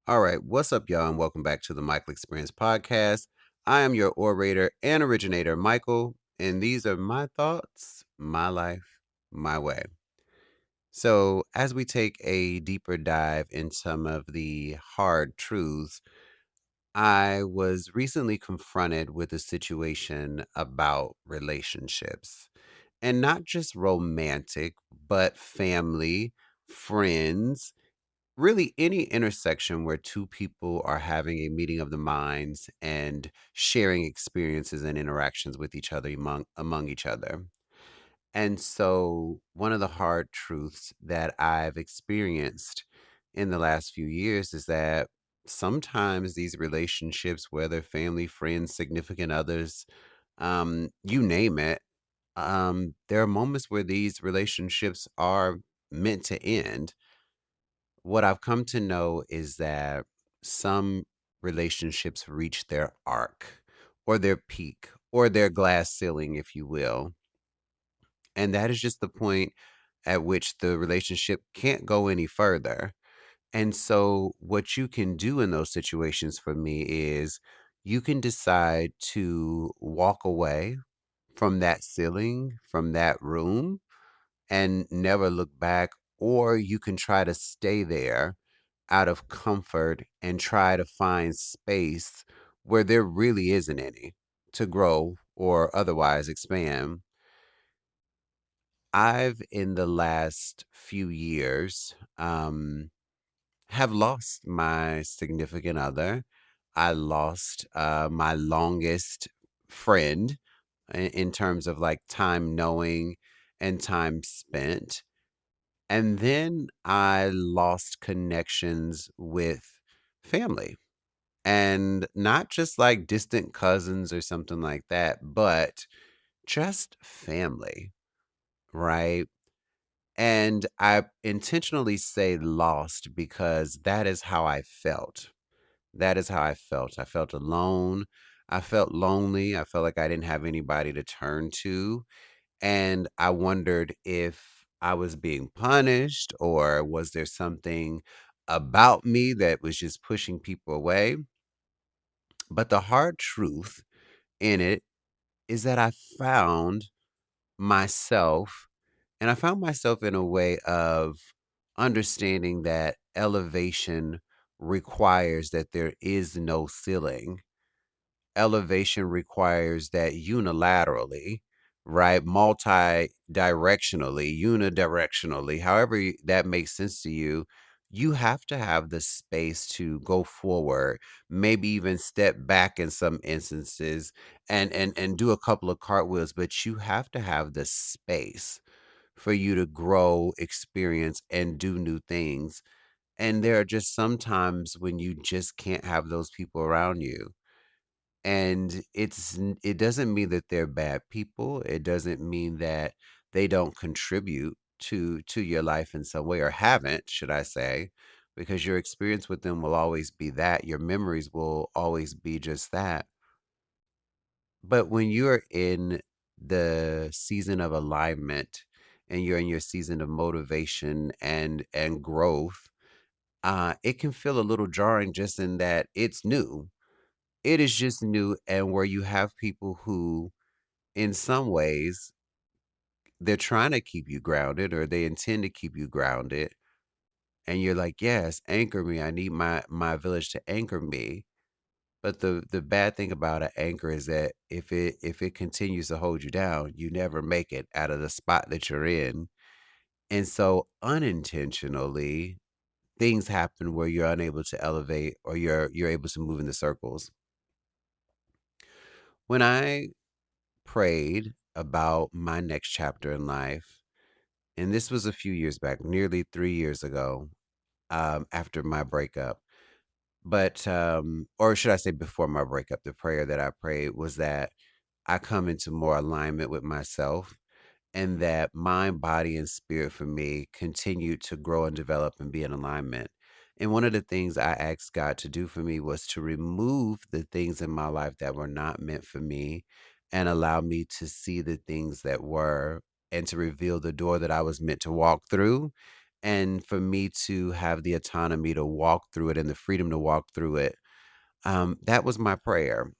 All right, what's up, y'all, and welcome back to the Michael Experience Podcast. I am your orator and originator, Michael, and these are my thoughts, my life, my way. So, as we take a deeper dive in some of the hard truths, I was recently confronted with a situation about relationships, and not just romantic, but family, friends, really any intersection where two people are having a meeting of the minds and sharing experiences and interactions with each other among each other. And so one of the hard truths that I've experienced in the last few years is that sometimes these relationships, whether family, friends, significant others, you name it, there are moments where these relationships are meant to end. What I've come to know is that some relationships reach their arc or their peak or their glass ceiling, if you will. And that is just the point at which the relationship can't go any further. And so, what you can do in those situations for me is you can decide to walk away from that ceiling, from that room, and never look back, or you can try to stay there out of comfort and try to find space where there really isn't any to grow or otherwise expand. I've, in the last few years, have lost my significant other. I lost my longest friend in terms of like time knowing and time spent. And then I lost connections with family, and not just like distant cousins or something like that, but just family, right? And I intentionally say lost because that is how I felt. That is how I felt. I felt alone. I felt lonely. I felt like I didn't have anybody to turn to. And I wondered if I was being punished or was there something about me that was just pushing people away. But the hard truth in it is that I found myself, and I found myself in a way of understanding that elevation requires that there is no ceiling. Elevation requires that unilaterally, right? Multi-directionally, unidirectionally, however that makes sense to you, you have to have the space to go forward, maybe even step back in some instances and do a couple of cartwheels, but you have to have the space for you to grow, experience, and do new things. And there are just some times when you just can't have those people around you, and it doesn't mean that they're bad people. It doesn't mean that they don't contribute to your life in some way, or haven't, should I say, because your experience with them will always be that. Your memories will always be just that. But when you're in the season of alignment and you're in your season of motivation and growth, it can feel a little jarring just in that it's new. It is just new, and where you have people who, in some ways, they're trying to keep you grounded or they intend to keep you grounded, and you're like, "Yes, anchor me. I need my village to anchor me." But the bad thing about an anchor is that if it continues to hold you down, you never make it out of the spot that you're in. And so unintentionally, things happen where you're unable to elevate or you're able to move in the circles. When I prayed about my next chapter in life, and this was a few years back, nearly 3 years ago, after my breakup. But, or should I say before my breakup, the prayer that I prayed was that I come into more alignment with myself, and that mind, body, and spirit for me continue to grow and develop and be in alignment. And one of the things I asked God to do for me was to remove the things in my life that were not meant for me and allow me to see the things that were, and to reveal the door that I was meant to walk through. and for me to have the autonomy to walk through it and the freedom to walk through it. That was my prayer.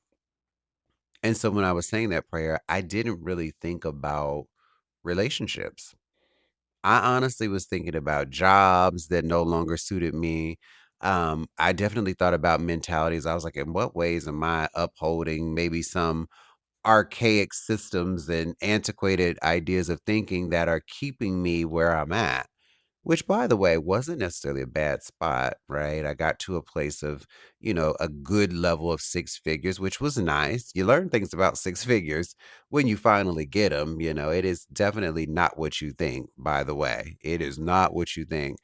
And so when I was saying that prayer, I didn't really think about relationships. I honestly was thinking about jobs that no longer suited me. I definitely thought about mentalities. I was like, in what ways am I upholding maybe some archaic systems and antiquated ideas of thinking that are keeping me where I'm at? Which, by the way, wasn't necessarily a bad spot, right? I got to a place of, a good level of six figures, which was nice. You learn things about six figures when you finally get them. It is definitely not what you think, by the way. It is not what you think.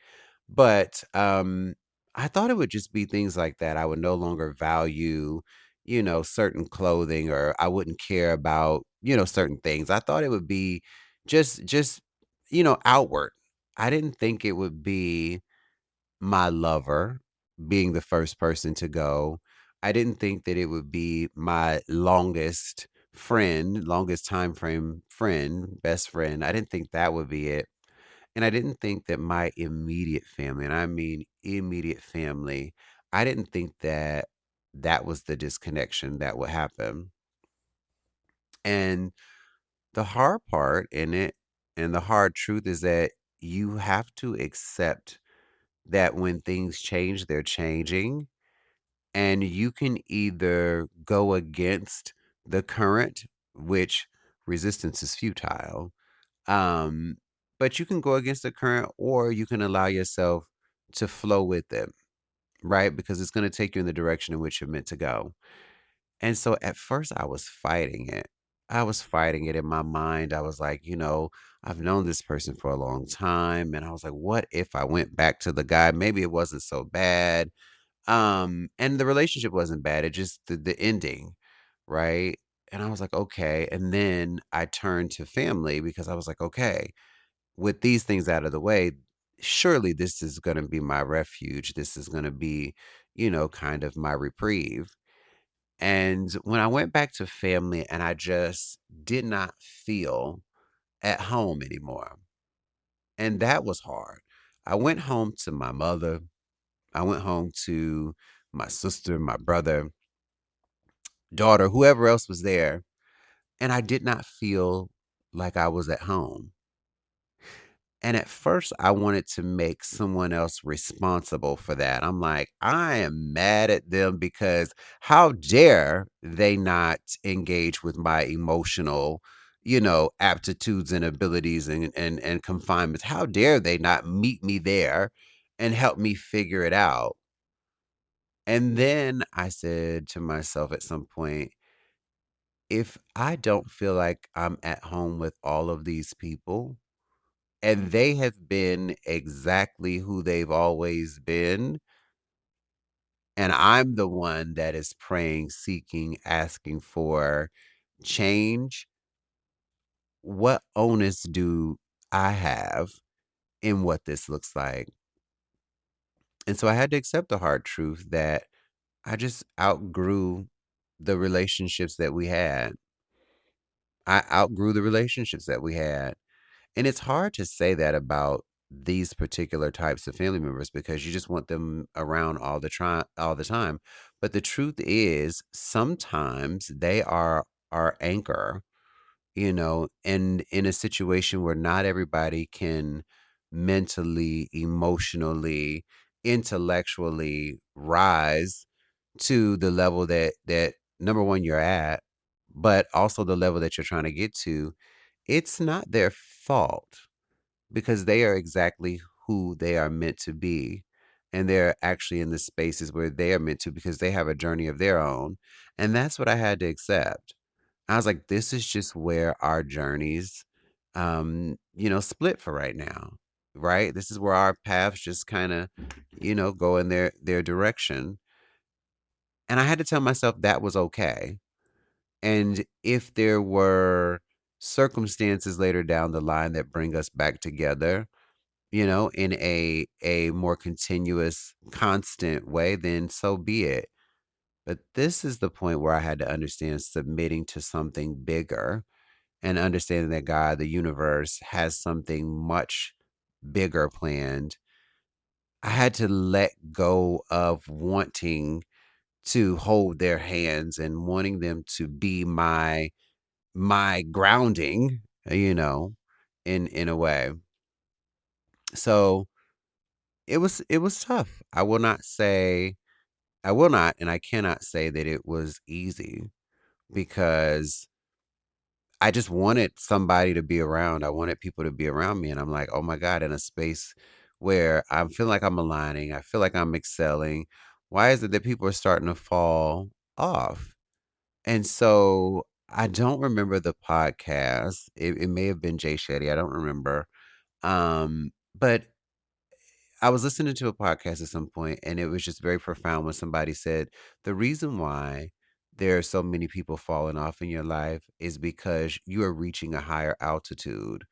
But I thought it would just be things like that. I would no longer value, certain clothing, or I wouldn't care about, certain things. I thought it would be just, outward. I didn't think it would be my lover being the first person to go. I didn't think that it would be my longest time frame friend, best friend. I didn't think that would be it. And I didn't think that my immediate family, and I mean immediate family, I didn't think that that was the disconnection that would happen. And the hard part in it, and the hard truth is that you have to accept that when things change, they're changing. And you can either go against the current, which resistance is futile. Um, but you can go against the current, or you can allow yourself to flow with it, right? Because it's going to take you in the direction in which you're meant to go. And so at first I was fighting it. I was fighting it in my mind. I was like, I've known this person for a long time. And I was like, what if I went back to the guy? Maybe it wasn't so bad. And the relationship wasn't bad. It just the ending, right? And I was like, okay. And then I turned to family because I was like, okay, with these things out of the way, surely this is going to be my refuge. This is going to be, kind of my reprieve. And when I went back to family and I just did not feel at home anymore, and that was hard. I went home to my mother, I went home to my sister, my brother, daughter, whoever else was there, and I did not feel like I was at home. And at first, I wanted to make someone else responsible for that. I'm like, I am mad at them because how dare they not engage with my emotional, aptitudes and abilities and confinements? How dare they not meet me there and help me figure it out? And then I said to myself at some point, if I don't feel like I'm at home with all of these people, and they have been exactly who they've always been, and I'm the one that is praying, seeking, asking for change, what onus do I have in what this looks like? And so I had to accept the hard truth that I just outgrew the relationships that we had. I outgrew the relationships that we had. And it's hard to say that about these particular types of family members because you just want them around all the time. But the truth is, sometimes they are our anchor, and in a situation where not everybody can mentally, emotionally, intellectually rise to the level that number one you're at, but also the level that you're trying to get to, it's not their fault because they are exactly who they are meant to be. And they're actually in the spaces where they are meant to because they have a journey of their own. And that's what I had to accept. I was like, this is just where our journeys, split for right now. Right. This is where our paths just kind of, go in their direction. And I had to tell myself that was okay. And if there were circumstances later down the line that bring us back together, in a more continuous, constant way, then so be it. But this is the point where I had to understand submitting to something bigger and understanding that God, the universe, has something much, bigger planned, I had to let go of wanting to hold their hands and wanting them to be my grounding, in a way. So it was tough. I will not and I cannot say that it was easy because I just wanted somebody to be around. I wanted people to be around me. And I'm like, oh my God, in a space where I feel like I'm aligning, I feel like I'm excelling. Why is it that people are starting to fall off? And so I don't remember the podcast. It may have been Jay Shetty. I don't remember. But I was listening to a podcast at some point, and it was just very profound when somebody said the reason why there are so many people falling off in your life is because you are reaching a higher altitude.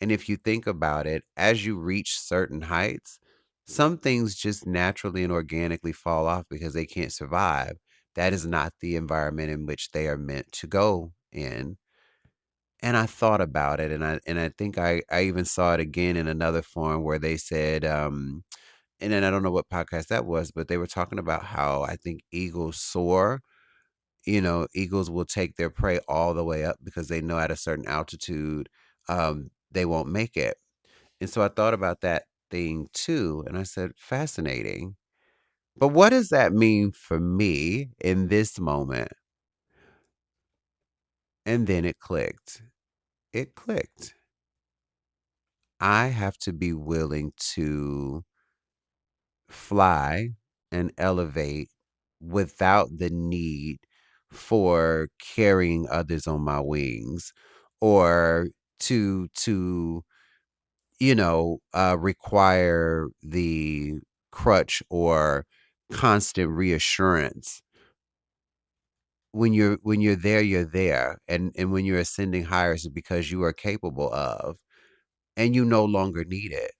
And if you think about it, as you reach certain heights, some things just naturally and organically fall off because they can't survive. That is not the environment in which they are meant to go in. And I thought about it, and I think I even saw it again in another form where they said, and then I don't know what podcast that was, but they were talking about how I think eagles soar. Eagles will take their prey all the way up because they know at a certain altitude, they won't make it. And so I thought about that thing too, and I said, fascinating. But what does that mean for me in this moment? And then it clicked. It clicked. I have to be willing to fly and elevate without the need for carrying others on my wings or to require the crutch or constant reassurance. When you're there, you're there, and when you're ascending higher, it's because you are capable of, and you no longer need it.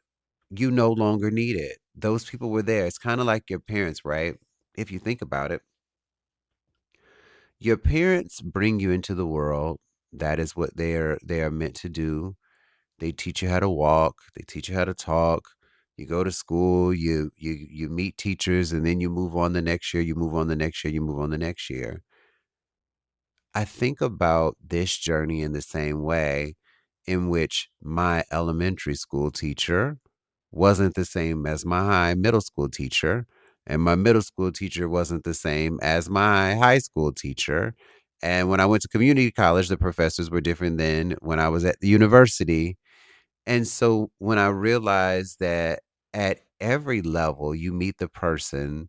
You no longer need it. Those people were there. It's kind of like your parents, right? If you think about it, your parents bring you into the world. That is what they are meant to do. They teach you how to walk, they teach you how to talk. You go to school, you meet teachers, and then you move on the next year, you move on the next year, you move on the next year. I think about this journey in the same way in which my elementary school teacher wasn't the same as my middle school teacher, and my middle school teacher wasn't the same as my high school teacher. And when I went to community college, the professors were different than when I was at the university. And so when I realized that at every level you meet the person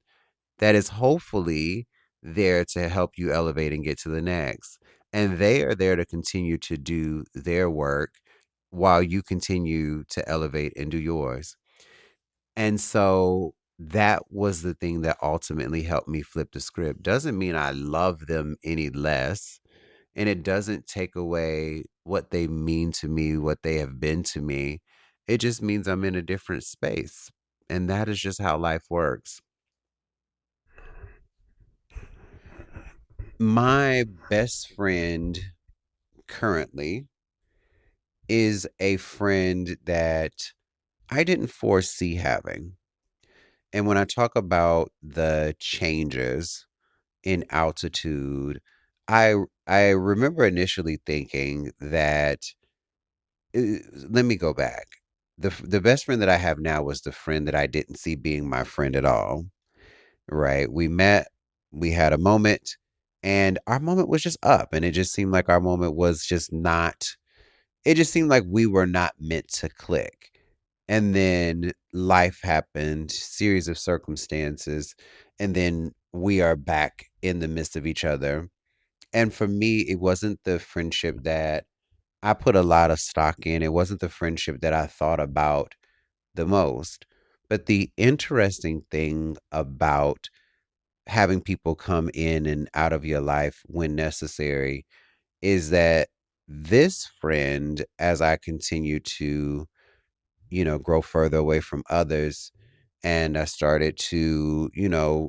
that is hopefully there to help you elevate and get to the next. And they are there to continue to do their work while you continue to elevate and do yours. And so that was the thing that ultimately helped me flip the script. Doesn't mean I love them any less. And it doesn't take away what they mean to me, what they have been to me. It just means I'm in a different space. And that is just how life works. My best friend currently is a friend that I didn't foresee having. And when I talk about the changes in altitude, I I remember initially thinking that let me go back. The best friend that I have now was the friend that I didn't see being my friend at all. Right? We met, we had a moment, and our moment was just up, and it just seemed like our moment was just not. It just seemed like we were not meant to click. And then life happened, series of circumstances, and then we are back in the midst of each other. And for me, it wasn't the friendship that I put a lot of stock in. It wasn't the friendship that I thought about the most. But the interesting thing about having people come in and out of your life when necessary is that this friend, as I continue to, grow further away from others, and I started to,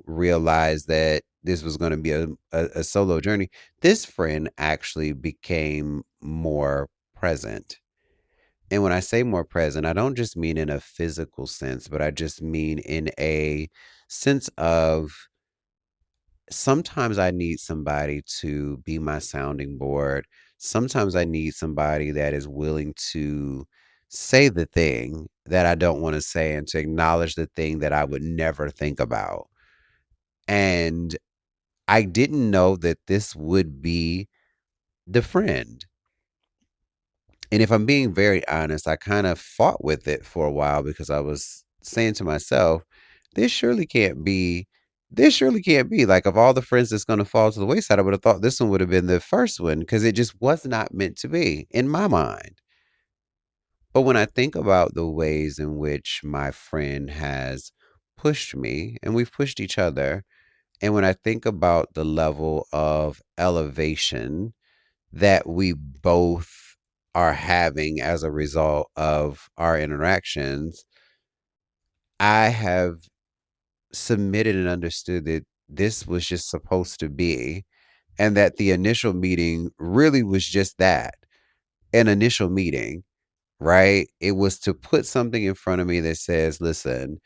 realize that this was going to be a solo journey, this friend actually became more present. And when I say more present, I don't just mean in a physical sense, but I just mean in a sense of sometimes I need somebody to be my sounding board. Sometimes I need somebody that is willing to say the thing that I don't want to say and to acknowledge the thing that I would never think about. And I didn't know that this would be the friend. And if I'm being very honest, I kind of fought with it for a while because I was saying to myself, this surely can't be, this surely can't be. Like, of all the friends that's going to fall to the wayside, I would have thought this one would have been the first one because it just was not meant to be in my mind. But when I think about the ways in which my friend has pushed me and we've pushed each other, and when I think about the level of elevation that we both are having as a result of our interactions, I have submitted and understood that this was just supposed to be, and that the initial meeting really was just that, an initial meeting, right? It was to put something in front of me that says, listen,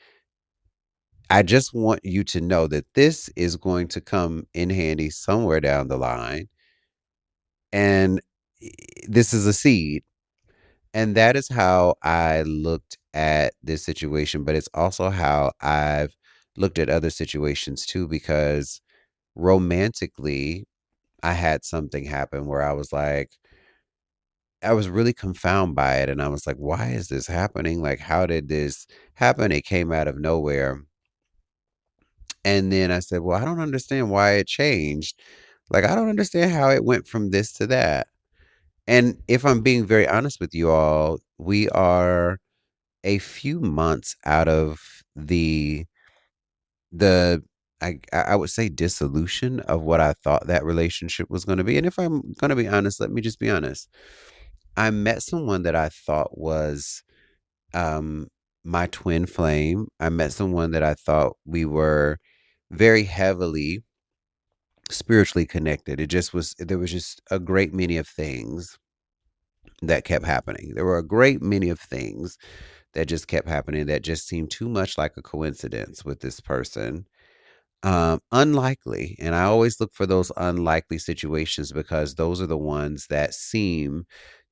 I just want you to know that this is going to come in handy somewhere down the line. And this is a seed. And that is how I looked at this situation, but it's also how I've looked at other situations too, because romantically, I had something happen where I was like, I was really confounded by it. And I was like, why is this happening? Like, how did this happen? It came out of nowhere. And then I said, well, I don't understand why it changed. Like, I don't understand how it went from this to that. And if I'm being very honest with you all, we are a few months out of the I would say dissolution of what I thought that relationship was going to be. And if I'm going to be honest, let me just be honest. I met someone that I thought was um my twin flame. I met someone that I thought we were very heavily spiritually connected. It just was, there was just a great many of things that kept happening. There were a great many of things that just kept happening that just seemed too much like a coincidence with this person. Unlikely. And I always look for those unlikely situations because those are the ones that seem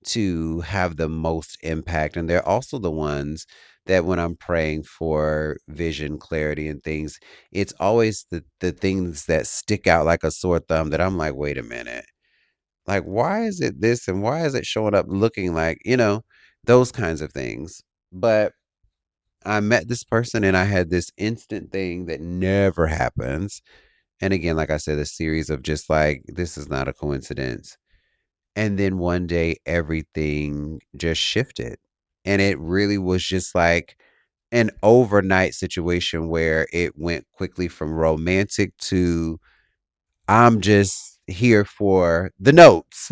to have the most impact. And they're also the ones that when I'm praying for vision, clarity, and things, it's always the things that stick out like a sore thumb that I'm like, wait a minute. Like, why is it this and why is it showing up looking like, those kinds of things. But I met this person and I had this instant thing that never happens. And again, like I said, a series of just like, this is not a coincidence. And then one day, everything just shifted. And it really was just like an overnight situation where it went quickly from romantic to I'm just here for the notes.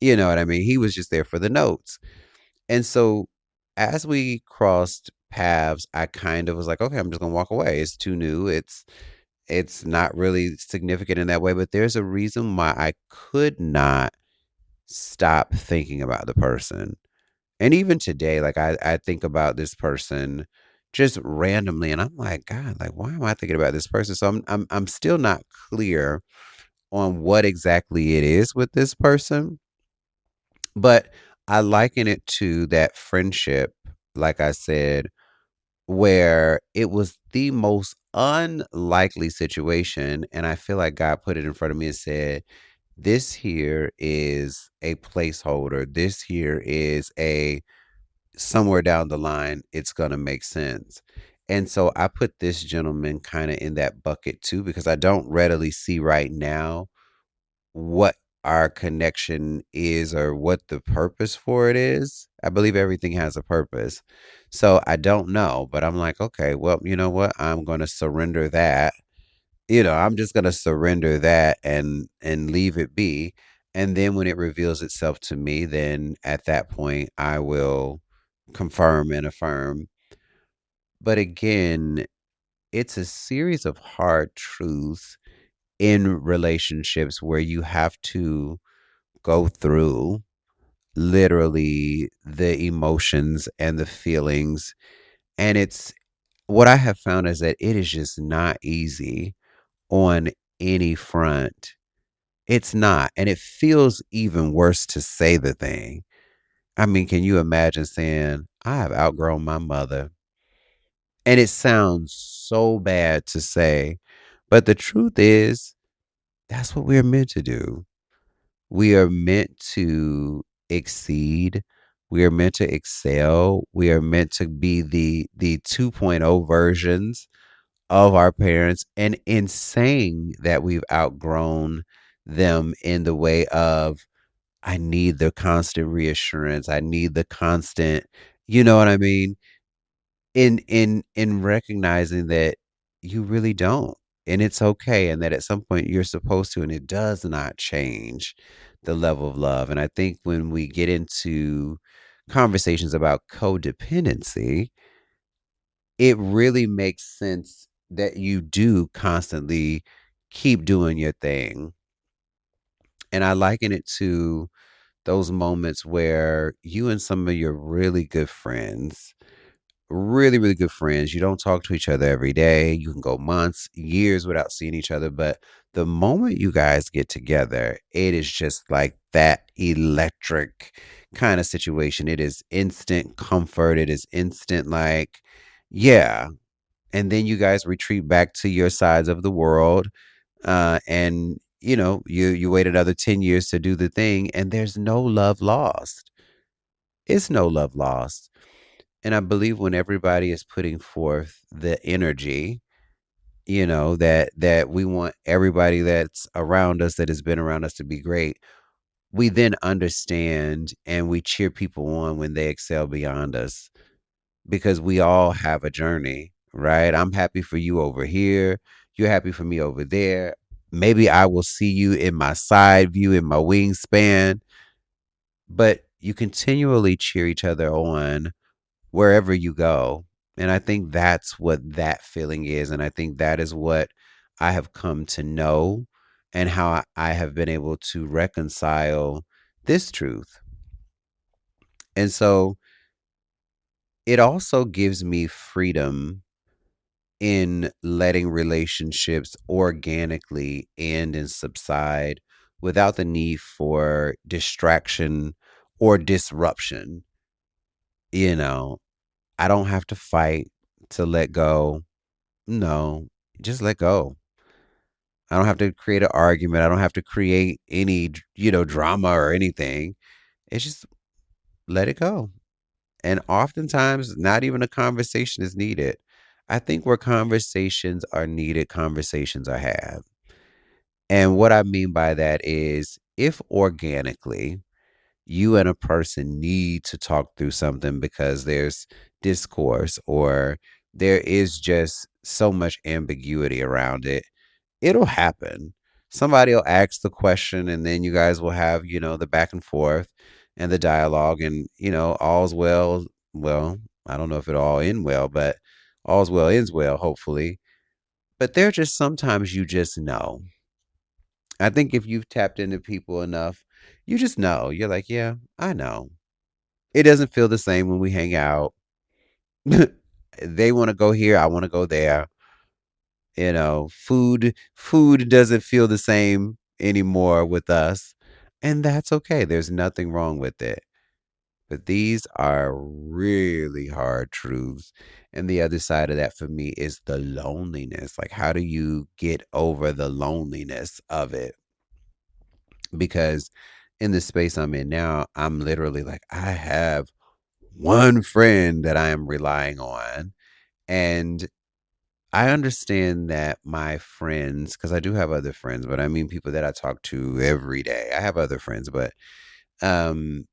You know what I mean? He was just there for the notes. And so as we crossed paths, I kind of was like, okay, I'm just gonna walk away. It's too new. It's not really significant in that way, but there's a reason why I could not stop thinking about the person. And even today, like I think about this person just randomly and I'm like, God, like why am I thinking about this person? So I'm still not clear on what exactly it is with this person, but I liken it to that friendship, like I said, where it was the most unlikely situation. And I feel like God put it in front of me and said, this here is a placeholder. This here is a somewhere down the line, it's going to make sense. And so I put this gentleman kind of in that bucket too, because I don't readily see right now what our connection is or what the purpose for it is. I believe everything has a purpose. So I don't know, but I'm like, okay, well, you know what? I'm going to surrender that. I'm just going to surrender that and leave it be. And then when it reveals itself to me, then at that point I will confirm and affirm. But again, it's a series of hard truths in relationships where you have to go through. literally the emotions and the feelings. And it's what I have found is that it is just not easy on any front. It's not. And it feels even worse to say the thing. I mean, can you imagine saying, I have outgrown my mother? And it sounds so bad to say, but the truth is, that's what we're meant to do. We are meant to exceed. We are meant to excel. We are meant to be the 2.0 versions of our parents. And in saying that we've outgrown them in the way of, I need the constant reassurance. I need the constant, you know what I mean? In recognizing that you really don't, and it's okay, and that at some point you're supposed to, and it does not change the level of love. And I think when we get into conversations about codependency, it really makes sense that you do constantly keep doing your thing. And I liken it to those moments where you and some of your really good friends, really, really good friends. You don't talk to each other every day. You can go months, years without seeing each other. But the moment you guys get together, it is just like that electric kind of situation. It is instant comfort. It is instant, like, yeah. And then you guys retreat back to your sides of the world. And you wait another 10 years to do the thing, and there's no love lost. It's no love lost. And I believe when everybody is putting forth the energy, that we want everybody that's around us, that has been around us, to be great, we then understand and we cheer people on when they excel beyond us, because we all have a journey, right? I'm happy for you over here. You're happy for me over there. Maybe I will see you in my side view, in my wingspan, but you continually cheer each other on wherever you go. And I think that's what that feeling is. And I think that is what I have come to know, and how I have been able to reconcile this truth. And so it also gives me freedom in letting relationships organically end and subside without the need for distraction or disruption. You know, I don't have to fight to let go. No, just let go. I don't have to create an argument. I don't have to create any, drama or anything. It's just let it go. And oftentimes, not even a conversation is needed. I think where conversations are needed, conversations are had. And what I mean by that is, if organically you and a person need to talk through something because there's discourse, or there is just so much ambiguity around it, it'll happen. Somebody will ask the question, and then you guys will have, the back and forth and the dialogue, and, all's well. Well, I don't know if it all end well, but all's well ends well, hopefully. But there are just sometimes you just know. I think if you've tapped into people enough, you just know. You're like, yeah, I know. It doesn't feel the same when we hang out. They want to go here, I want to go there. Food doesn't feel the same anymore with us, and that's okay. There's nothing wrong with it. But these are really hard truths. And the other side of that for me is the loneliness. Like, how do you get over the loneliness of it? Because in the space I'm in now, I'm literally like, I have one friend that I am relying on. And I understand that my friends, because I do have other friends, but I mean people that I talk to every day. I have other friends, um,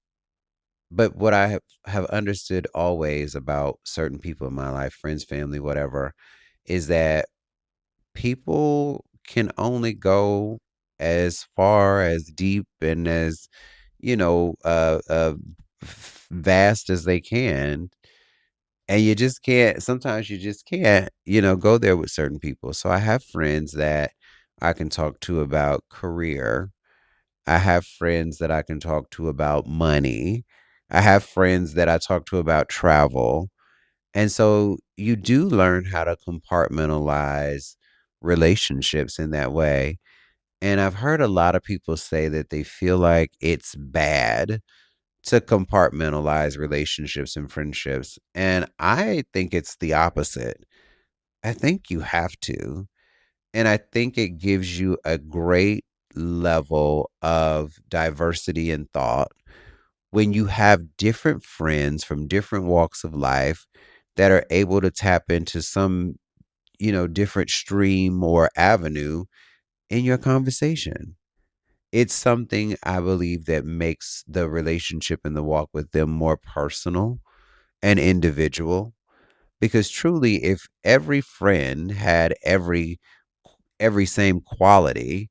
but what I have understood always about certain people in my life, friends, family, whatever, is that people can only go as far, as deep, and as, you know, uh, uh, vast as they can. And you just can't, sometimes you just can't, go there with certain people. So I have friends that I can talk to about career, I have friends that I can talk to about money. I have friends that I talk to about travel. And so you do learn how to compartmentalize relationships in that way. And I've heard a lot of people say that they feel like it's bad to compartmentalize relationships and friendships. And I think it's the opposite. I think you have to. And I think it gives you a great level of diversity in thought when you have different friends from different walks of life that are able to tap into some, different stream or avenue in your conversation. It's something I believe that makes the relationship and the walk with them more personal and individual. Because truly, if every friend had every same quality,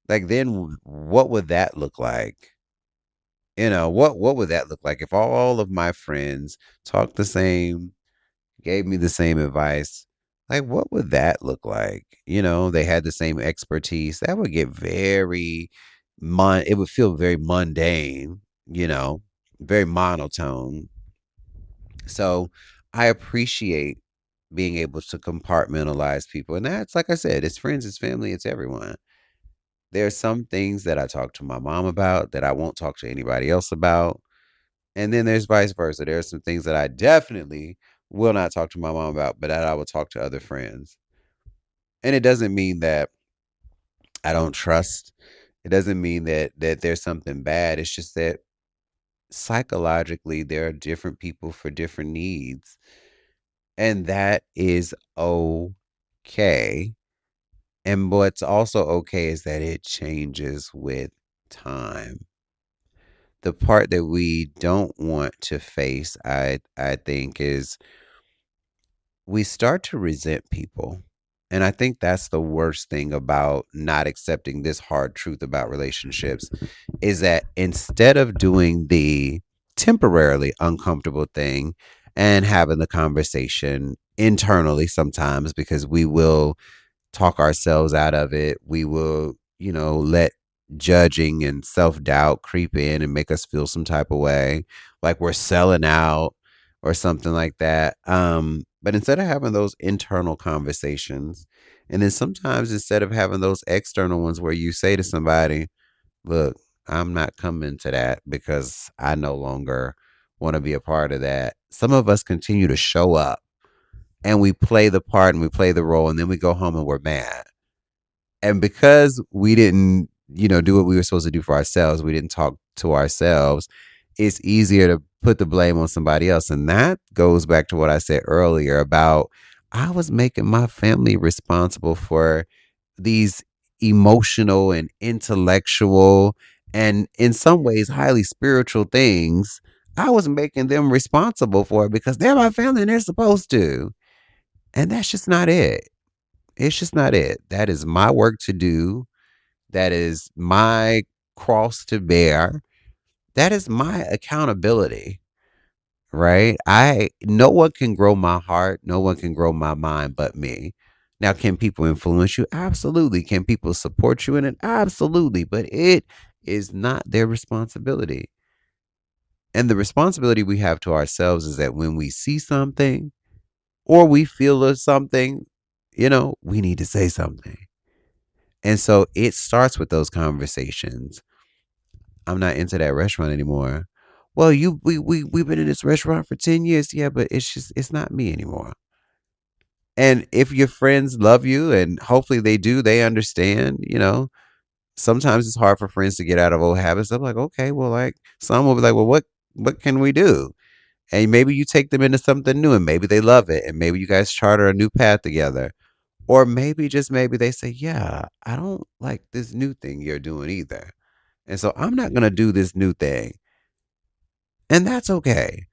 like then what would that look like? What would that look like if all of my friends talked the same, gave me the same advice? Like what would that look like? They had the same expertise. That would get very it would feel very mundane, very monotone. So I appreciate being able to compartmentalize people. And that's like I said, it's friends, it's family, it's everyone. There are some things that I talk to my mom about that I won't talk to anybody else about. And then there's vice versa. There are some things that I definitely will not talk to my mom about, but that I will talk to other friends. And it doesn't mean that I don't trust. It doesn't mean that there's something bad. It's just that psychologically there are different people for different needs. And that is okay. And what's also okay is that it changes with time. The part that we don't want to face, I think, is we start to resent people. And I think that's the worst thing about not accepting this hard truth about relationships is that instead of doing the temporarily uncomfortable thing and having the conversation internally sometimes because we will talk ourselves out of it. We will, let judging and self doubt creep in and make us feel some type of way, like we're selling out or something like that. But instead of having those internal conversations, and then sometimes instead of having those external ones where you say to somebody, look, I'm not coming to that because I no longer want to be a part of that. Some of us continue to show up and we play the part and we play the role and then we go home and we're mad. And because we didn't, do what we were supposed to do for ourselves, we didn't talk to ourselves, it's easier to put the blame on somebody else. And that goes back to what I said earlier about I was making my family responsible for these emotional and intellectual and in some ways highly spiritual things. I was making them responsible for it because they're my family and they're supposed to. And that's just not it. It's just not it. That is my work to do. That is my cross to bear. That is my accountability, right? No one can grow my heart, no one can grow my mind but me. Now, can people influence you? Absolutely. Can people support you in it? Absolutely. But it is not their responsibility. And the responsibility we have to ourselves is that when we see something or we feel something, we need to say something. And so it starts with those conversations. I'm not into that restaurant anymore. Well, we've been in this restaurant for 10 years. Yeah, but it's not me anymore. And if your friends love you and hopefully they do, they understand, sometimes it's hard for friends to get out of old habits. I'm like, okay, well, like some will be like, well, what can we do? And maybe you take them into something new and maybe they love it. And maybe you guys charter a new path together. Or maybe just maybe they say, yeah, I don't like this new thing you're doing either. And so I'm not going to do this new thing. And that's okay.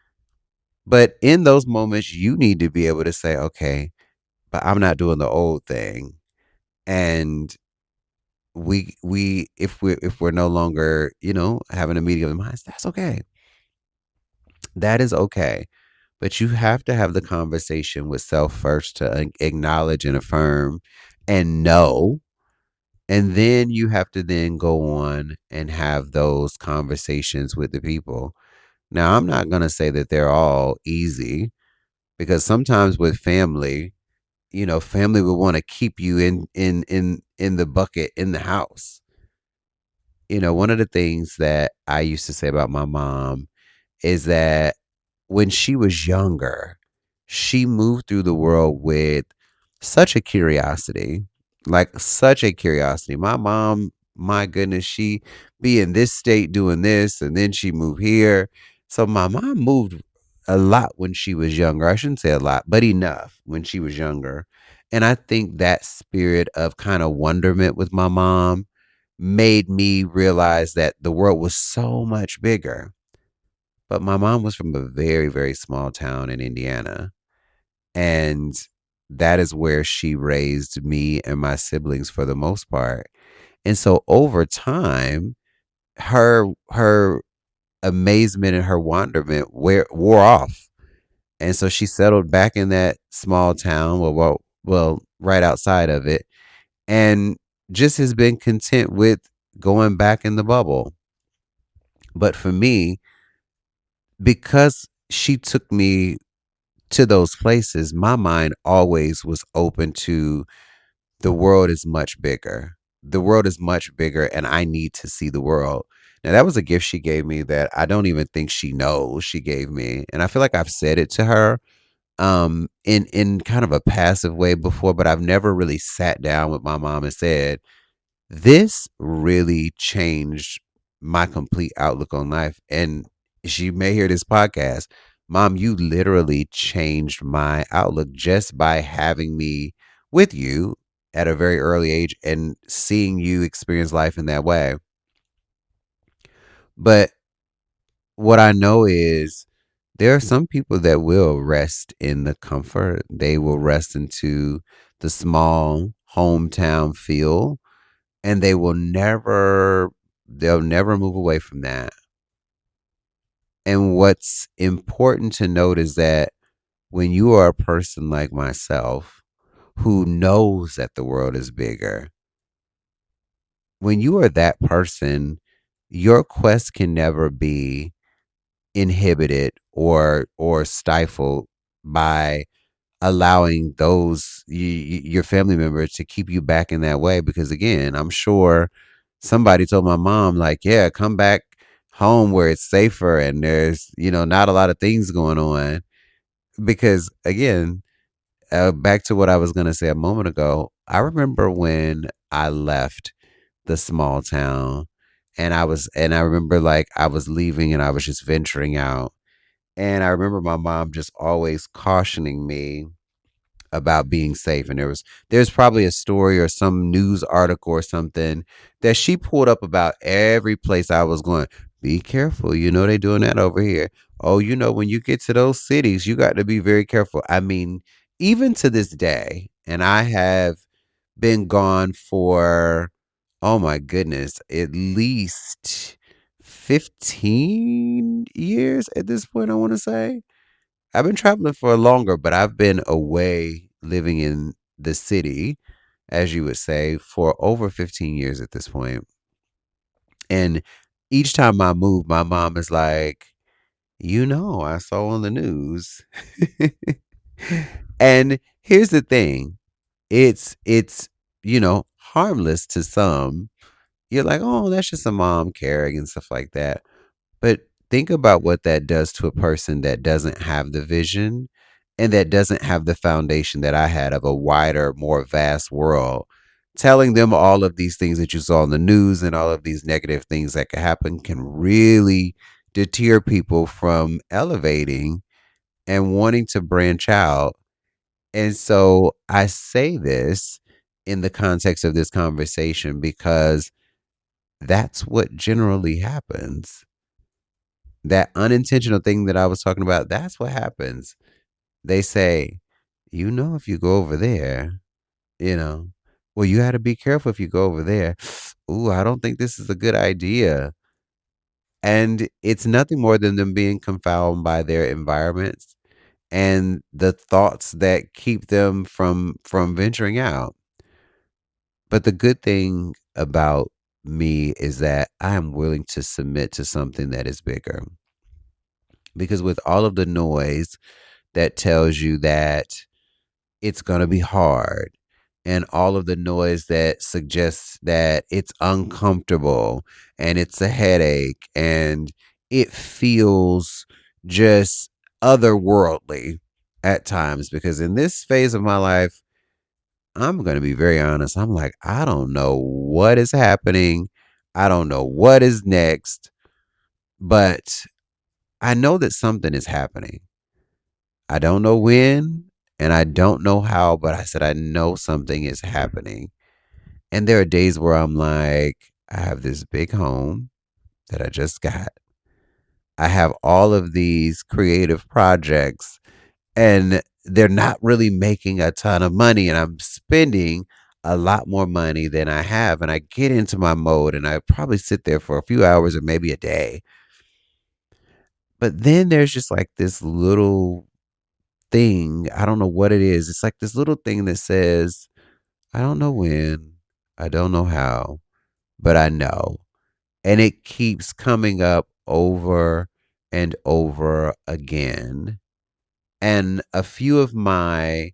But in those moments, you need to be able to say, okay, but I'm not doing the old thing. And if we're no longer, having a meeting of the minds, that's okay. That is okay. But you have to have the conversation with self first to acknowledge and affirm and know And then you have to then go on and have those conversations with the people. Now, I'm not going to say that they're all easy because sometimes with family, family will want to keep you in the bucket in the house. One of the things that I used to say about my mom is that when she was younger, she moved through the world with such a curiosity, like such a curiosity. My mom, my goodness, she be in this state doing this, and then she moved here. So my mom moved a lot when she was younger. I shouldn't say a lot, but enough when she was younger. And I think that spirit of kind of wonderment with my mom made me realize that the world was so much bigger. But my mom was from a very, very small town in Indiana. And that is where she raised me and my siblings for the most part. And so over time, her amazement and her wonderment wore off. And so she settled back in that small town, well, right outside of it, and just has been content with going back in the bubble. But for me, because she took me to those places, my mind always was open to the world is much bigger. The world is much bigger, and I need to see the world. Now, that was a gift she gave me that I don't even think she knows she gave me. And I feel like I've said it to her in kind of a passive way before, but I've never really sat down with my mom and said, this really changed my complete outlook on life. And she may hear this podcast. Mom, you literally changed my outlook just by having me with you at a very early age and seeing you experience life in that way. But what I know is there are some people that will rest in the comfort. They will rest into the small hometown feel, and they'll never move away from that. And what's important to note is that when you are a person like myself who knows that the world is bigger, when you are that person, your quest can never be inhibited or stifled by allowing your family members to keep you back in that way. Because again, I'm sure somebody told my mom, like, yeah, come back home where it's safer and there's not a lot of things going on. Because again, back to what I was going to say a moment ago, I remember when I left the small town, and I remember, like, I was leaving and I was just venturing out, and I remember my mom just always cautioning me about being safe. And there's probably a story or some news article or something that she pulled up about every place I was going. Be careful, they doing that over here. Oh, when you get to those cities, you got to be very careful. I mean, even to this day, and I have been gone for, oh my goodness, at least 15 years at this point, I want to say. I've been traveling for longer, but I've been away living in the city, as you would say, for over 15 years at this point. And each time I move, my mom is like, I saw on the news. And here's the thing. It's harmless to some. You're like, oh, that's just a mom caring and stuff like that. But think about what that does to a person that doesn't have the vision and that doesn't have the foundation that I had of a wider, more vast world. Telling them all of these things that you saw in the news and all of these negative things that could happen can really deter people from elevating and wanting to branch out. And so I say this in the context of this conversation because that's what generally happens. That unintentional thing that I was talking about, that's what happens. They say, if you go over there, you know, well, you got to be careful if you go over there. Ooh, I don't think this is a good idea. And it's nothing more than them being confounded by their environments and the thoughts that keep them from venturing out. But the good thing about me is that I am willing to submit to something that is bigger. Because with all of the noise that tells you that it's going to be hard, and all of the noise that suggests that it's uncomfortable and it's a headache and it feels just otherworldly at times, because in this phase of my life, I'm going to be very honest. I'm like, I don't know what is happening. I don't know what is next, but I know that something is happening. I don't know when and I don't know how, but I said, I know something is happening. And there are days where I'm like, I have this big home that I just got. I have all of these creative projects and they're not really making a ton of money. And I'm spending a lot more money than I have. And I get into my mode and I probably sit there for a few hours or maybe a day. But then there's just like this little thing. I don't know what it is. It's like this little thing that says, I don't know when, I don't know how, but I know. And it keeps coming up over and over again. And a few of my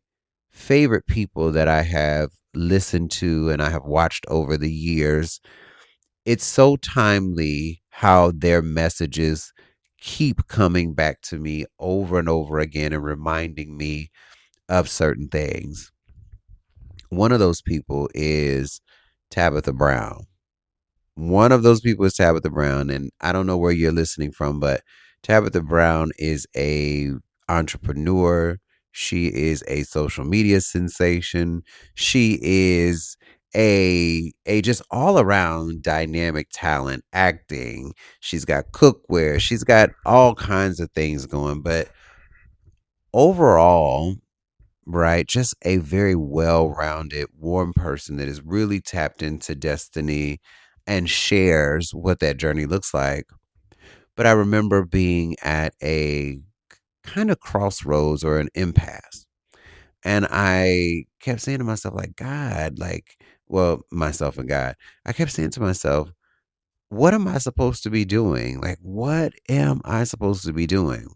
favorite people that I have listened to and I have watched over the years, it's so timely how their messages keep coming back to me over and over again and reminding me of certain things. One of those people is Tabitha Brown. One of those people is Tabitha Brown, and I don't know where you're listening from, but Tabitha Brown is a entrepreneur. She is a social media sensation. She is a just all around dynamic talent, acting. She's got cookware. She's got all kinds of things going, but overall, right, just a very well-rounded, warm person that is really tapped into destiny and shares what that journey looks like. But I remember being at a kind of crossroads or an impasse. And I kept saying to myself, like, God, like, well, myself and God, I kept saying to myself, what am I supposed to be doing? Like, what am I supposed to be doing?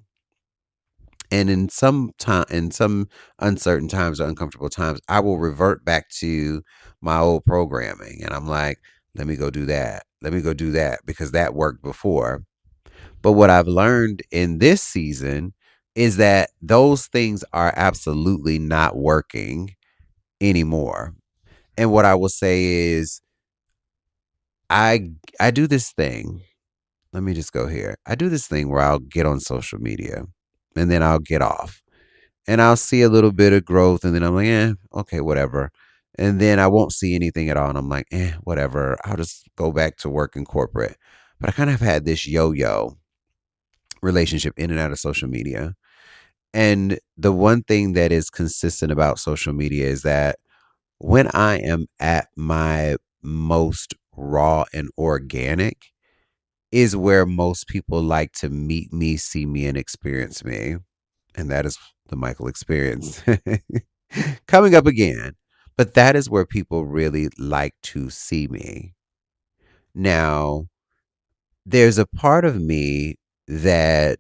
And in some uncertain times or uncomfortable times, I will revert back to my old programming. And I'm like, let me go do that. Let me go do that because that worked before. But what I've learned in this season is that those things are absolutely not working anymore. And what I will say is I do this thing. Let me just go here. I do this thing where I'll get on social media and then I'll get off and I'll see a little bit of growth, and then I'm like, okay, whatever. And then I won't see anything at all, and I'm like, whatever. I'll just go back to work in corporate. But I kind of had this yo-yo relationship in and out of social media. And the one thing that is consistent about social media is that when I am at my most raw and organic is where most people like to meet me, see me, and experience me. And that is the Michael experience coming up again. But that is where people really like to see me. Now, there's a part of me that,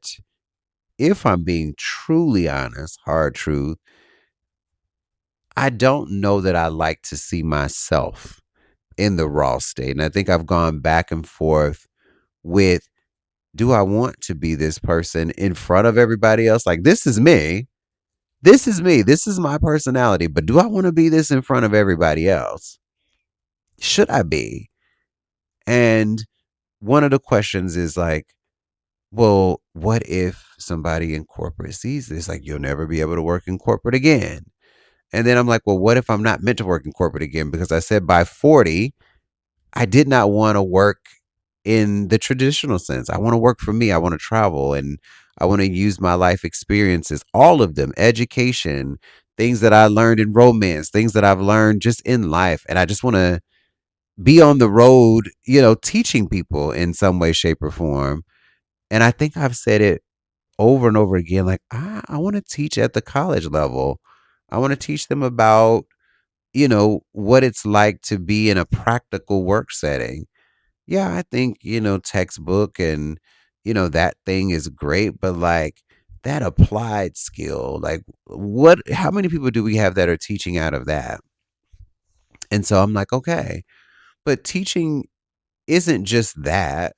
if I'm being truly honest, hard truth, I don't know that I like to see myself in the raw state. And I think I've gone back and forth with, do I want to be this person in front of everybody else? Like, this is me. This is me. This is my personality. But do I want to be this in front of everybody else? Should I be? And one of the questions is like, well, what if somebody in corporate sees this? Like, you'll never be able to work in corporate again. And then I'm like, well, what if I'm not meant to work in corporate again? Because I said by 40, I did not want to work in the traditional sense. I want to work for me. I want to travel and I want to use my life experiences, all of them, education, things that I learned in romance, things that I've learned just in life. And I just want to be on the road, teaching people in some way, shape, or form. And I think I've said it over and over again, like, I want to teach at the college level. I want to teach them about what it's like to be in a practical work setting. Yeah, I think, textbook and, that thing is great, but like that applied skill, like how many people do we have that are teaching out of that? And so I'm like, okay, but teaching isn't just that.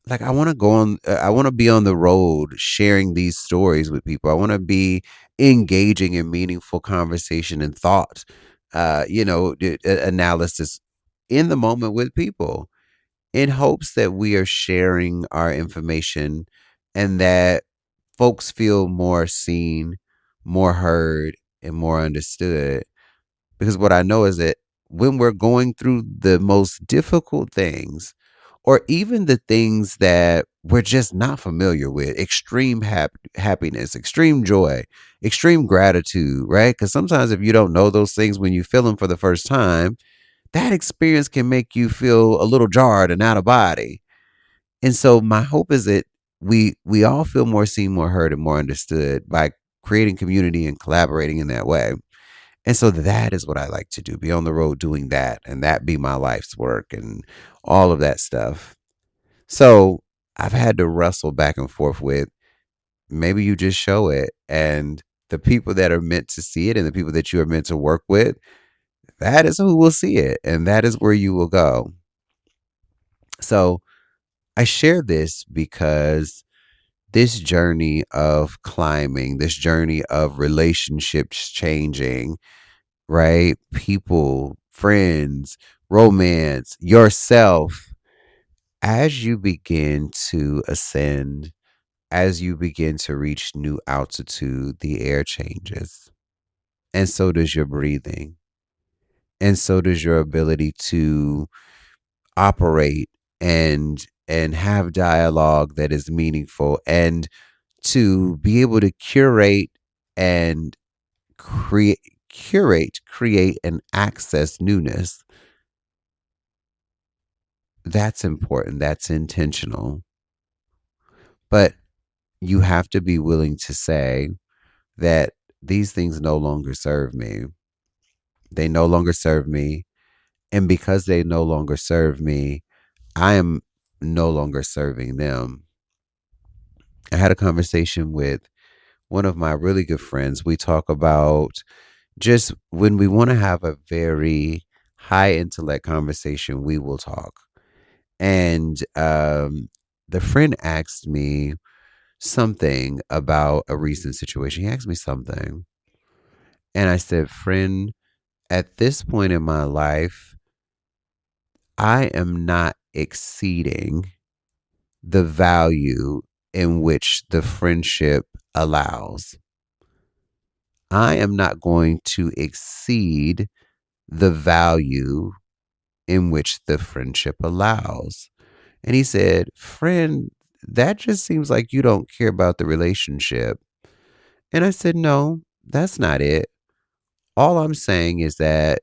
Like I want to be on the road sharing these stories with people. I want to be engaging in meaningful conversation and thought, analysis in the moment with people in hopes that we are sharing our information and that folks feel more seen, more heard, and more understood. Because what I know is that when we're going through the most difficult things, or even the things that we're just not familiar with, extreme happiness, extreme joy, extreme gratitude, right? Because sometimes if you don't know those things when you feel them for the first time, that experience can make you feel a little jarred and out of body. And so my hope is that we all feel more seen, more heard, and more understood by creating community and collaborating in that way. And so that is what I like to do, be on the road doing that, and that be my life's work and all of that stuff. So I've had to wrestle back and forth with, maybe you just show it, and the people that are meant to see it and the people that you are meant to work with, that is who will see it, and that is where you will go. So I share this because this journey of climbing, this journey of relationships changing, right? People, friends, romance, yourself, as you begin to ascend, as you begin to reach new altitude, the air changes. And so does your breathing. And so does your ability to operate and have dialogue that is meaningful, and to be able to and create create and access newness. That's important. That's intentional. But you have to be willing to say that these things no longer serve me. They no longer serve me. And because they no longer serve me, I am no longer serving them. I had a conversation with one of my really good friends. We talk about just when we want to have a very high intellect conversation, we will talk. And the friend asked me something about a recent situation. He asked me something. And I said, friend, at this point in my life, I am not exceeding the value in which the friendship allows. I am not going to exceed the value in which the friendship allows. And he said, friend, that just seems like you don't care about the relationship. And I said, no, that's not it. All I'm saying is that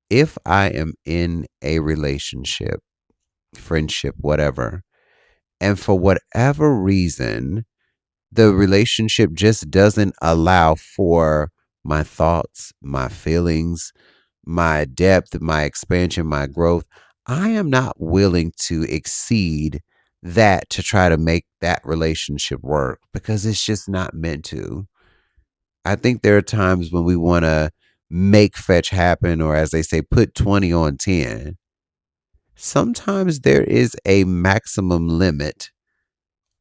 if I am in a relationship, friendship, whatever, and for whatever reason, the relationship just doesn't allow for my thoughts, my feelings, my depth, my expansion, my growth, I am not willing to exceed that to try to make that relationship work, because it's just not meant to. I think there are times when we want to make fetch happen, or as they say, put 20 on 10. Sometimes there is a maximum limit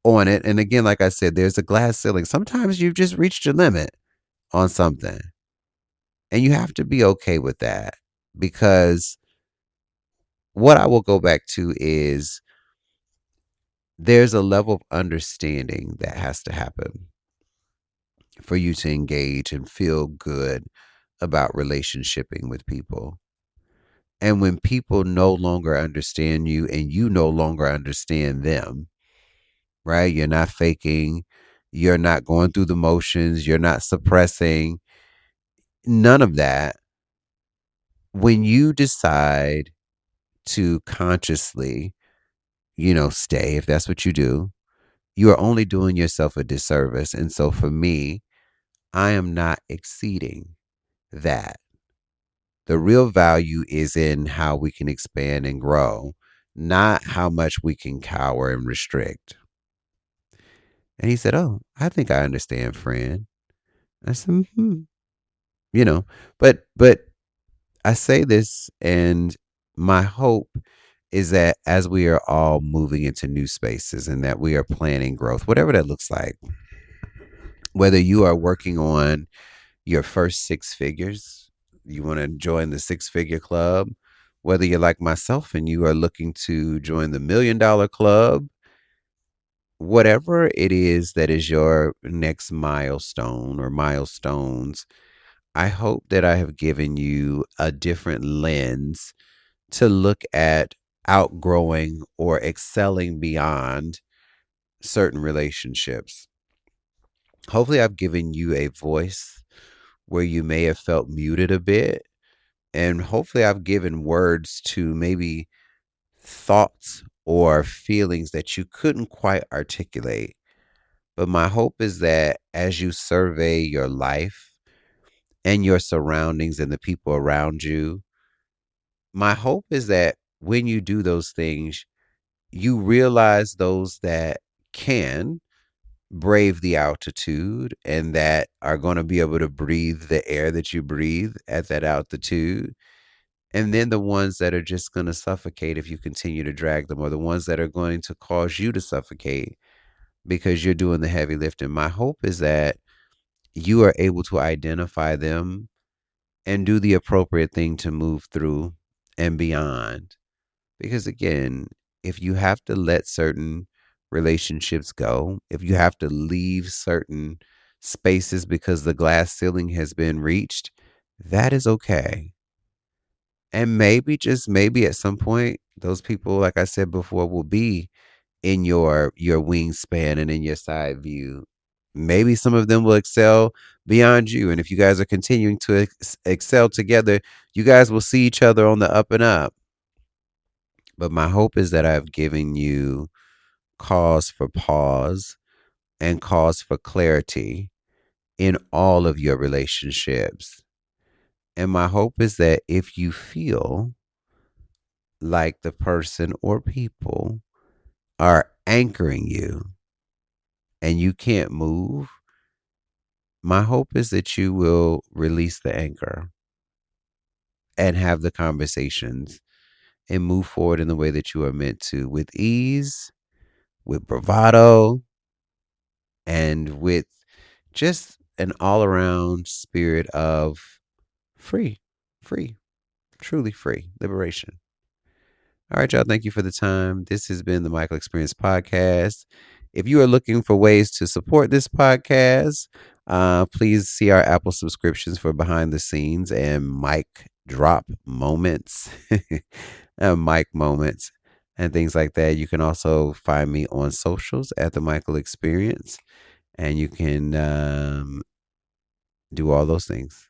on it. And again, like I said, there's a glass ceiling. Sometimes you've just reached your limit on something. And you have to be okay with that, because what I will go back to is there's a level of understanding that has to happen for you to engage and feel good about relationshiping with people. And when people no longer understand you and you no longer understand them, right? You're not faking, you're not going through the motions, you're not suppressing, none of that. When you decide to consciously, stay, if that's what you do, you are only doing yourself a disservice. And so for me, I am not exceeding that. The real value is in how we can expand and grow, not how much we can cower and restrict. And he said, "Oh, I think I understand, friend." I said, "Hmm." You know, but I say this, and my hope is that as we are all moving into new spaces and that we are planning growth, whatever that looks like, whether you are working on your first six figures, you want to join the six-figure club, whether you're like myself and you are looking to join the $1 million club, whatever it is that is your next milestone or milestones, I hope that I have given you a different lens to look at outgrowing or excelling beyond certain relationships. Hopefully, I've given you a voice where you may have felt muted a bit. And hopefully, I've given words to maybe thoughts or feelings that you couldn't quite articulate. But my hope is that as you survey your life and your surroundings and the people around you, my hope is that when you do those things, you realize those that can brave the altitude and that are going to be able to breathe the air that you breathe at that altitude. And then the ones that are just going to suffocate if you continue to drag them, or the ones that are going to cause you to suffocate because you're doing the heavy lifting. My hope is that you are able to identify them and do the appropriate thing to move through and beyond. Because again, if you have to let certain relationships go, if you have to leave certain spaces because the glass ceiling has been reached, that is okay. And maybe, just maybe at some point, those people, like I said before, will be in your wingspan and in your side view. Maybe some of them will excel beyond you. And if you guys are continuing to excel together, you guys will see each other on the up and up. But my hope is that I've given you cause for pause and cause for clarity in all of your relationships. And my hope is that if you feel like the person or people are anchoring you and you can't move, my hope is that you will release the anchor and have the conversations and move forward in the way that you are meant to, with ease, with bravado, and with just an all around spirit of free, free, truly free liberation. All right, y'all. Thank you for the time. This has been the Michael Experience Podcast. If you are looking for ways to support this podcast, please see our Apple subscriptions for behind the scenes and mic drop moments, mic moments, and things like that. You can also find me on socials at the Michael Experience, and you can do all those things.